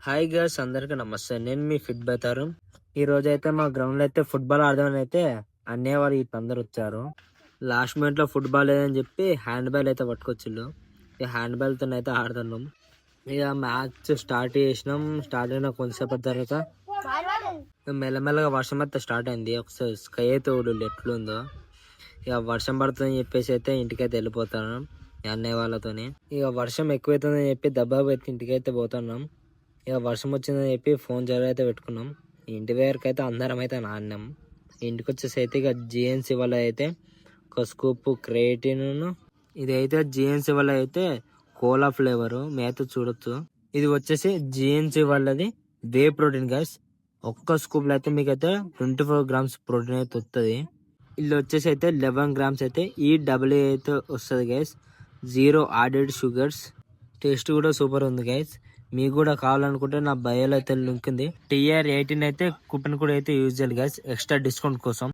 Hi girls, అందరికీ నమస్తే. నేను మీ ఫిట్ బెతారు. ఈ రోజు అయితే మా గ్రౌండ్ లో అయితే ఫుట్బాల్ ఆడదామని అయితే అన్నయ్య వాళ్ళు అందరు వచ్చారు. లాస్ట్ మినిట్ లో ఫుట్బాల్ లేదని చెప్పి హ్యాండ్ బాల్ అయితే పట్టుకొచ్చిళ్ళు. ఈ హ్యాండ్ బాల్ తో అయితే ఆడుతున్నాం. ఇక మ్యాచ్ స్టార్ట్ చేసినాం. స్టార్ట్ అయిన కొంతసేపు తర్వాత మెల్లమెల్లగా వర్షం అయితే స్టార్ట్ అయింది. ఒకసారి స్కై అయితే ఎట్లుందో. ఇక వర్షం పడుతుందని చెప్పేసి అయితే ఇంటికైతే వెళ్ళిపోతాను అన్నయ్య వాళ్ళతోని. ఇక వర్షం ఎక్కువైతుందని చెప్పి దెబ్బ పెట్టి ఇంటికైతే పోతున్నాం. ఇక వర్షం వచ్చిందని చెప్పి ఫోన్ చార్జర్ అయితే పెట్టుకున్నాం. ఇంటి దగ్గరికి అయితే అందరం అయితే నాన్నాం. ఇంటికి వచ్చేసి అయితే ఇక జిఎన్సీ వల్ల అయితే ఒక స్కూప్ క్రియేటిన్, ఇది అయితే జిఎన్సీ వల్ల అయితే కోలా ఫ్లేవర్ మేత చూడొచ్చు. ఇది వచ్చేసి జిఎన్సీ వాళ్ళది వే ప్రోటీన్ గైస్. ఒక్క స్కూప్ లో అయితే మీకు అయితే 24 గ్రామ్స్ ప్రోటీన్ అయితే వస్తుంది. ఇది వచ్చేసి అయితే 11 గ్రామ్స్ అయితే ఈ డబ్ల్యూ అయితే వస్తుంది గైస్. 0 added sugars. టేస్ట్ కూడా సూపర్ ఉంది గైస్. మీకు కూడా కావాలనుకుంటే నా బయోలో అయితే లింక్ ఉంది. TR18 అయితే కూపన్ కూడా అయితే యూజ్ చేయాలి గైస్, ఎక్స్ట్రా డిస్కౌంట్ కోసం.